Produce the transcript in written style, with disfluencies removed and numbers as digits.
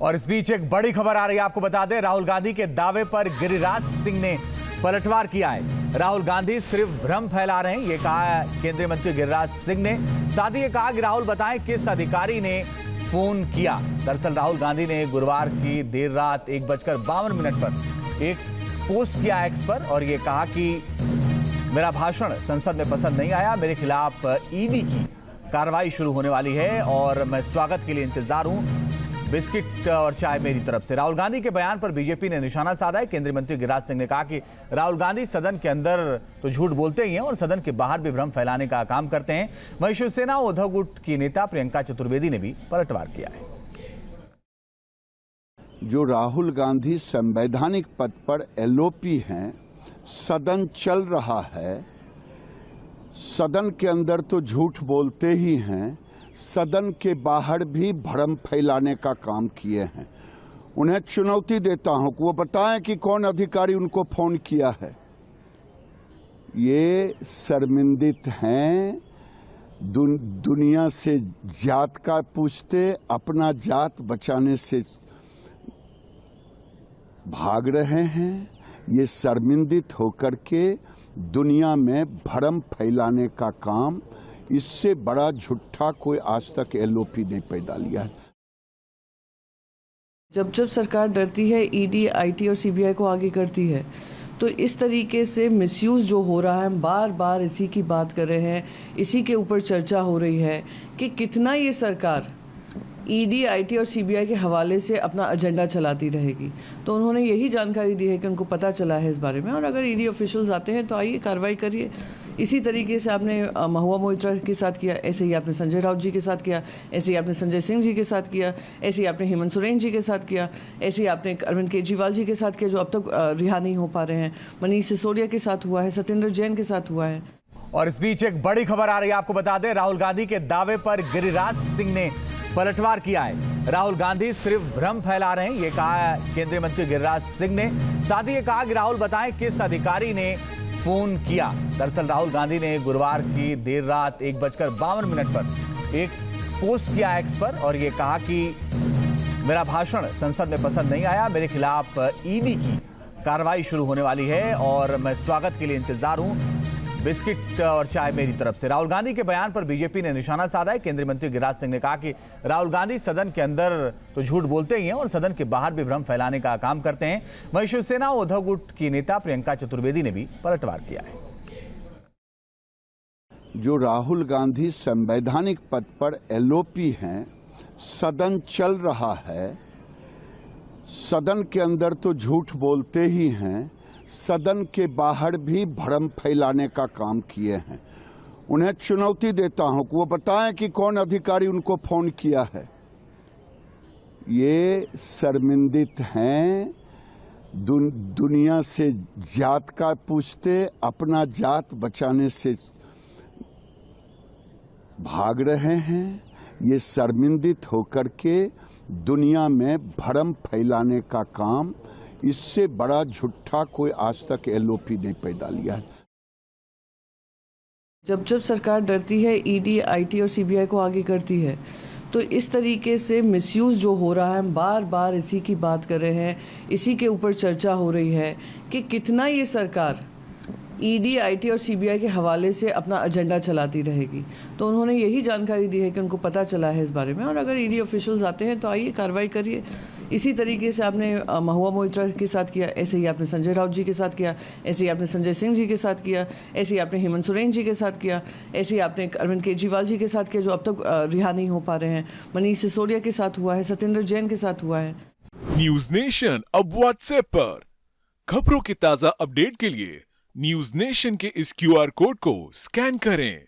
और इस बीच एक बड़ी खबर आ रही है, आपको बता दें राहुल गांधी के दावे पर गिरिराज सिंह ने पलटवार किया है। राहुल गांधी सिर्फ भ्रम फैला रहे हैं, ये कहा केंद्रीय मंत्री गिरिराज सिंह ने। साथ ही ये कहा कि राहुल बताएं किस अधिकारी ने फोन किया। दरअसल राहुल गांधी ने गुरुवार की देर रात 1:52 पर एक पोस्ट किया एक्स पर और ये कहा कि मेरा भाषण संसद में पसंद नहीं आया, मेरे खिलाफ ईडी की कार्रवाई शुरू होने वाली है और मैं स्वागत के लिए इंतजार हूं, बिस्किट और चाय मेरी तरफ से। राहुल गांधी के बयान पर बीजेपी ने निशाना साधा है। केंद्रीय मंत्री गिरिराज सिंह ने कहा कि राहुल गांधी सदन के अंदर तो झूठ बोलते ही हैं और सदन के बाहर भी भ्रम फैलाने का काम करते हैं। वहीं शिवसेना उद्धव गुट की नेता प्रियंका चतुर्वेदी ने भी पलटवार किया है। जो राहुल गांधी संवैधानिक पद पर एलओपी हैं, सदन चल रहा है, सदन के अंदर तो झूठ बोलते ही हैं, सदन के बाहर भी भ्रम फैलाने का काम किए हैं। उन्हें चुनौती देता हूं कि वो बताएं कि कौन अधिकारी उनको फोन किया है। ये शर्मिंदित हैं, दुनिया से जात का पूछते, अपना जात बचाने से भाग रहे हैं। ये शर्मिंदित होकर के दुनिया में भ्रम फैलाने का काम, इससे बड़ा झूठा कोई आज तक एलओपी नहीं पैदा लिया है। जब जब सरकार डरती है, ईडी, आईटी और सीबीआई को आगे करती है, तो इस तरीके से मिसयूज जो हो रहा है, हम बार बार इसी की बात कर रहे हैं, इसी के ऊपर चर्चा हो रही है कि कितना ये सरकार ईडी, आईटी और सीबीआई के हवाले से अपना एजेंडा चलाती रहेगी। तो उन्होंने यही जानकारी दी है कि उनको पता चला है इस बारे में, और अगर ईडी ऑफिशियल्स आते हैं तो आइए कार्रवाई करिए। इसी तरीके से आपने महुआ मोइत्रा के साथ किया, ऐसे ही आपने संजय राउत जी के साथ किया, ऐसे ही आपने संजय सिंह जी के साथ किया, ऐसे ही आपने हेमंत सोरेन जी के साथ किया, ऐसे ही आपने अरविंद केजरीवाल जी के साथ किया जो अब तक रिहा नहीं हो पा रहे हैं, मनीष सिसोदिया के साथ हुआ है, सत्येंद्र जैन के साथ हुआ है। और इस बीच एक बड़ी खबर आ रही है, आपको बता दें राहुल गांधी के दावे पर गिरिराज सिंह ने पलटवार किया है। राहुल गांधी सिर्फ भ्रम फैला रहे हैं, ये कहा केंद्रीय मंत्री गिरिराज सिंह ने। साथ ही ये कहा कि राहुल बताएं किस अधिकारी ने फोन किया। दरअसल राहुल गांधी ने गुरुवार की देर रात 1:52 पर एक पोस्ट किया एक्स पर और ये कहा कि मेरा भाषण संसद में पसंद नहीं आया, मेरे खिलाफ ईडी की कार्रवाई शुरू होने वाली है और मैं स्वागत के लिए इंतजार हूं, बिस्किट और चाय मेरी तरफ से। राहुल गांधी के बयान पर बीजेपी ने निशाना साधा है। केंद्रीय मंत्री गिरिराज सिंह ने कहा कि राहुल गांधी सदन के अंदर तो झूठ बोलते ही हैं और सदन के बाहर भी भ्रम फैलाने का काम करते हैं। वहीं शिवसेना उद्धव गुट की नेता प्रियंका चतुर्वेदी ने भी पलटवार किया है। जो राहुल गांधी संवैधानिक पद पर एलओपी हैं, सदन चल रहा है, सदन के अंदर तो झूठ बोलते ही हैं, सदन के बाहर भी भ्रम फैलाने का काम किए हैं। उन्हें चुनौती देता हूं कि वो बताएं कि कौन अधिकारी उनको फोन किया है। ये शर्मिंदित हैं, दुनिया से जात का पूछते, अपना जात बचाने से भाग रहे हैं। ये शर्मिंदित होकर के दुनिया में भ्रम फैलाने का काम, इससे बड़ा झूठा कोई आज तक एलओपी नहीं पैदा लिया है। जब जब सरकार डरती है, ईडी, आईटी और सीबीआई को आगे करती है, तो इस तरीके से मिसयूज जो हो रहा है, हम बार बार इसी की बात कर रहे हैं, इसी के ऊपर चर्चा हो रही है कि कितना ये सरकार ईडी, आईटी और सीबीआई के हवाले से अपना एजेंडा चलाती रहेगी। तो उन्होंने यही जानकारी दी है कि उनको पता चला है इस बारे में, और अगर ईडी ऑफिशियल्स आते हैं तो आइए कार्रवाई करिए। इसी तरीके से आपने महुआ मोइत्रा के साथ किया, ऐसे ही आपने संजय राउत जी के साथ किया, ऐसे ही आपने संजय सिंह जी के साथ किया, ऐसे ही आपने हेमंत सोरेन जी के साथ किया, ऐसे ही आपने अरविंद केजरीवाल जी के साथ किया जो अब तक रिहा नहीं हो पा रहे हैं, मनीष सिसोदिया के साथ हुआ है, सत्येंद्र जैन के साथ हुआ है। न्यूज नेशन अब व्हाट्सएप पर खबरों की ताजा अपडेट के लिए न्यूज नेशन के इस क्यूआर कोड को स्कैन करें।